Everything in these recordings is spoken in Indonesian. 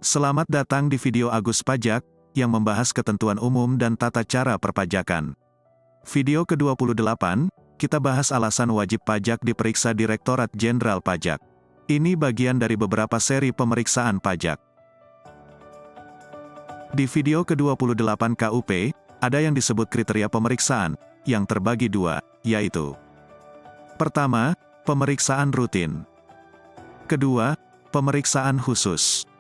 Selamat datang di video Agus Pajak, yang membahas ketentuan umum dan tata cara perpajakan. Video ke-28, kita bahas alasan wajib pajak diperiksa Direktorat Jenderal Pajak. Ini bagian dari beberapa seri pemeriksaan pajak. Di video ke-28 KUP, ada yang disebut kriteria pemeriksaan, yang terbagi dua, yaitu: pertama, pemeriksaan rutin. Kedua, pemeriksaan khusus.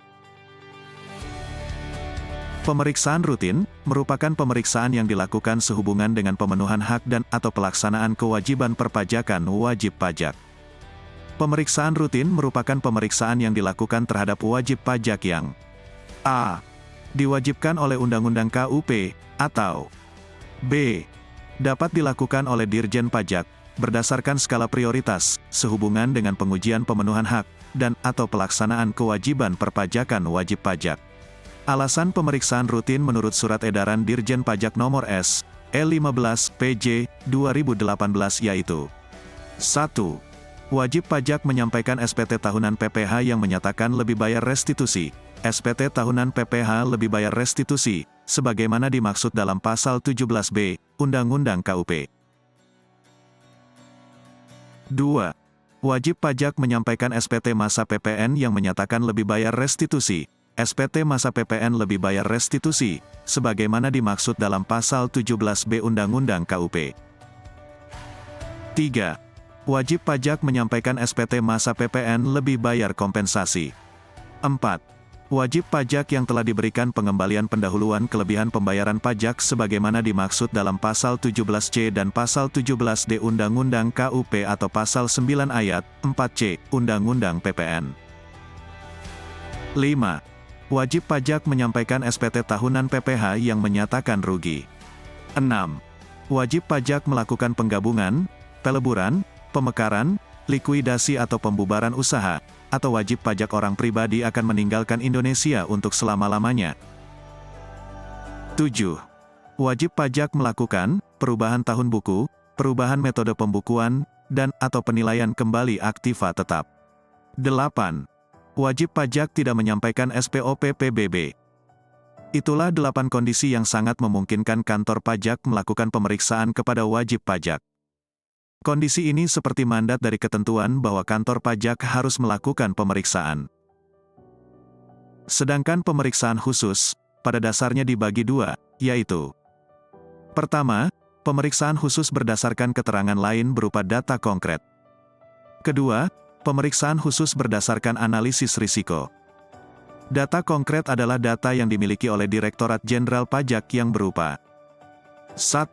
Pemeriksaan rutin merupakan pemeriksaan yang dilakukan sehubungan dengan pemenuhan hak dan/atau pelaksanaan kewajiban perpajakan wajib pajak. Pemeriksaan rutin merupakan pemeriksaan yang dilakukan terhadap wajib pajak yang a. diwajibkan oleh Undang-Undang KUP, atau b. dapat dilakukan oleh Dirjen Pajak, berdasarkan skala prioritas, sehubungan dengan pengujian pemenuhan hak, dan/atau pelaksanaan kewajiban perpajakan wajib pajak. Alasan pemeriksaan rutin menurut Surat Edaran Dirjen Pajak Nomor S. E15 PJ 2018 yaitu: 1. Wajib pajak menyampaikan SPT tahunan PPh yang menyatakan lebih bayar restitusi. SPT tahunan PPh lebih bayar restitusi, sebagaimana dimaksud dalam Pasal 17B, Undang-Undang KUP. 2. Wajib pajak menyampaikan SPT masa PPN yang menyatakan lebih bayar restitusi. SPT masa PPN lebih bayar restitusi, sebagaimana dimaksud dalam Pasal 17B Undang-Undang KUP. 3. Wajib pajak menyampaikan SPT masa PPN lebih bayar kompensasi. 4. Wajib pajak yang telah diberikan pengembalian pendahuluan kelebihan pembayaran pajak sebagaimana dimaksud dalam Pasal 17C dan Pasal 17D Undang-Undang KUP atau Pasal 9 Ayat 4C Undang-Undang PPN. 5. Wajib pajak menyampaikan SPT tahunan PPh yang menyatakan rugi. 6. Wajib pajak melakukan penggabungan, peleburan, pemekaran, likuidasi atau pembubaran usaha, atau wajib pajak orang pribadi akan meninggalkan Indonesia untuk selama-lamanya. 7. Wajib pajak melakukan perubahan tahun buku, perubahan metode pembukuan, dan/atau penilaian kembali aktiva tetap. 8. Wajib pajak tidak menyampaikan SPOP PBB. Itulah 8 kondisi yang sangat memungkinkan kantor pajak melakukan pemeriksaan kepada wajib pajak. Kondisi ini seperti mandat dari ketentuan bahwa kantor pajak harus melakukan pemeriksaan. Sedangkan pemeriksaan khusus, pada dasarnya dibagi dua, yaitu: pertama, pemeriksaan khusus berdasarkan keterangan lain berupa data konkret. Kedua, pemeriksaan khusus berdasarkan analisis risiko. Data konkret adalah data yang dimiliki oleh Direktorat Jenderal Pajak yang berupa: 1.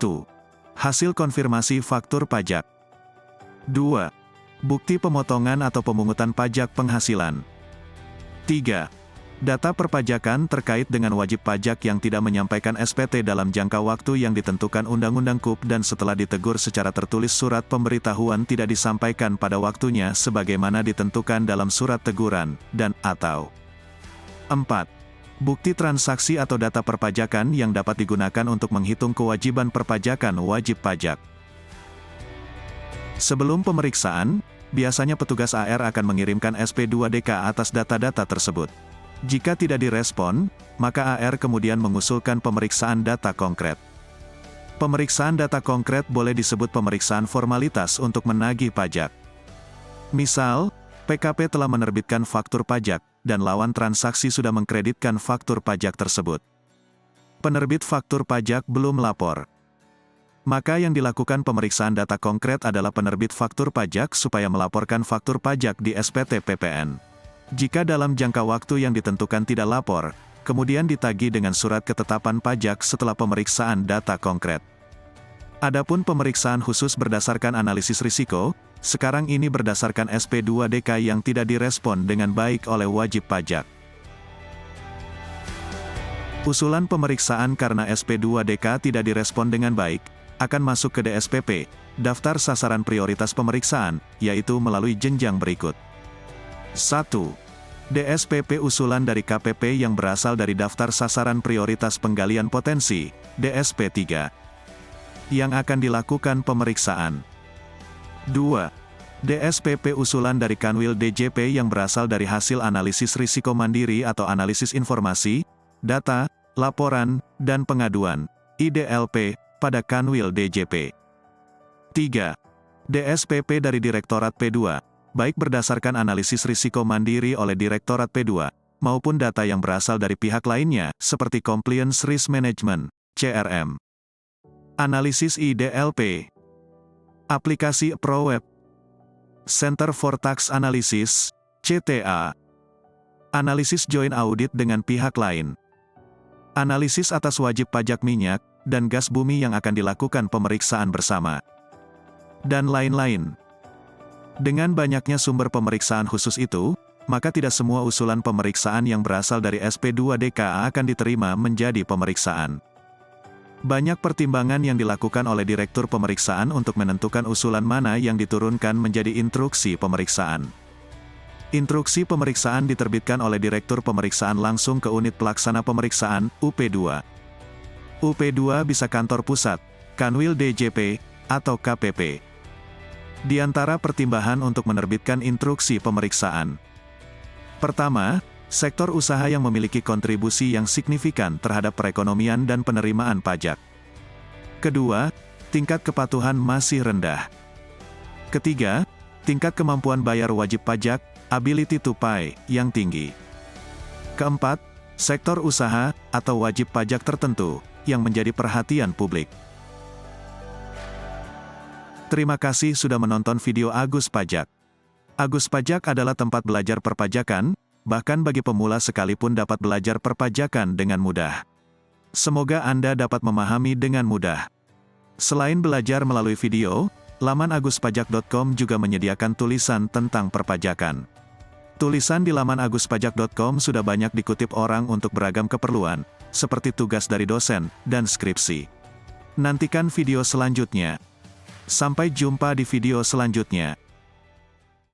Hasil konfirmasi faktur pajak. 2. Bukti pemotongan atau pemungutan pajak penghasilan. 3. Data perpajakan terkait dengan wajib pajak yang tidak menyampaikan SPT dalam jangka waktu yang ditentukan Undang-Undang KUP dan setelah ditegur secara tertulis surat pemberitahuan tidak disampaikan pada waktunya sebagaimana ditentukan dalam surat teguran, dan/atau 4. Bukti transaksi atau data perpajakan yang dapat digunakan untuk menghitung kewajiban perpajakan wajib pajak. Sebelum pemeriksaan, biasanya petugas AR akan mengirimkan SP2DK atas data-data tersebut. Jika tidak direspon, maka AR kemudian mengusulkan pemeriksaan data konkret. Pemeriksaan data konkret boleh disebut pemeriksaan formalitas untuk menagih pajak. Misal, PKP telah menerbitkan faktur pajak, dan lawan transaksi sudah mengkreditkan faktur pajak tersebut. Penerbit faktur pajak belum lapor. Maka yang dilakukan pemeriksaan data konkret adalah penerbit faktur pajak supaya melaporkan faktur pajak di SPT PPN. Jika dalam jangka waktu yang ditentukan tidak lapor, kemudian ditagih dengan surat ketetapan pajak setelah pemeriksaan data konkret. Adapun pemeriksaan khusus berdasarkan analisis risiko, sekarang ini berdasarkan SP2DK yang tidak direspon dengan baik oleh wajib pajak. Usulan pemeriksaan karena SP2DK tidak direspon dengan baik, akan masuk ke DSPP, Daftar Sasaran Prioritas Pemeriksaan, yaitu melalui jenjang berikut. 1. DSPP usulan dari KPP yang berasal dari Daftar Sasaran Prioritas Penggalian Potensi, DSP3, yang akan dilakukan pemeriksaan. 2. DSPP usulan dari Kanwil DJP yang berasal dari hasil analisis risiko mandiri atau analisis informasi, data, laporan, dan pengaduan, IDLP, pada Kanwil DJP. 3. DSPP dari Direktorat P2, baik berdasarkan analisis risiko mandiri oleh Direktorat P2, maupun data yang berasal dari pihak lainnya, seperti Compliance Risk Management, CRM. Analisis IDLP. Aplikasi ProWeb. Center for Tax Analysis, CTA. Analisis joint audit dengan pihak lain. Analisis atas wajib pajak minyak dan gas bumi yang akan dilakukan pemeriksaan bersama. Dan lain-lain. Dengan banyaknya sumber pemeriksaan khusus itu, maka tidak semua usulan pemeriksaan yang berasal dari SP2DKA akan diterima menjadi pemeriksaan. Banyak pertimbangan yang dilakukan oleh Direktur Pemeriksaan untuk menentukan usulan mana yang diturunkan menjadi instruksi pemeriksaan. Instruksi pemeriksaan diterbitkan oleh Direktur Pemeriksaan langsung ke Unit Pelaksana Pemeriksaan, UP2. UP2 bisa kantor pusat, Kanwil DJP, atau KPP. Di antara pertimbangan untuk menerbitkan instruksi pemeriksaan. Pertama, sektor usaha yang memiliki kontribusi yang signifikan terhadap perekonomian dan penerimaan pajak. Kedua, tingkat kepatuhan masih rendah. Ketiga, tingkat kemampuan bayar wajib pajak, ability to pay, yang tinggi. Keempat, sektor usaha atau wajib pajak tertentu yang menjadi perhatian publik. Terima kasih sudah menonton video Agus Pajak. Agus Pajak adalah tempat belajar perpajakan, bahkan bagi pemula sekalipun dapat belajar perpajakan dengan mudah. Semoga Anda dapat memahami dengan mudah. Selain belajar melalui video, laman aguspajak.com juga menyediakan tulisan tentang perpajakan. Tulisan di laman aguspajak.com sudah banyak dikutip orang untuk beragam keperluan, seperti tugas dari dosen dan skripsi. Nantikan video selanjutnya. Sampai jumpa di video selanjutnya.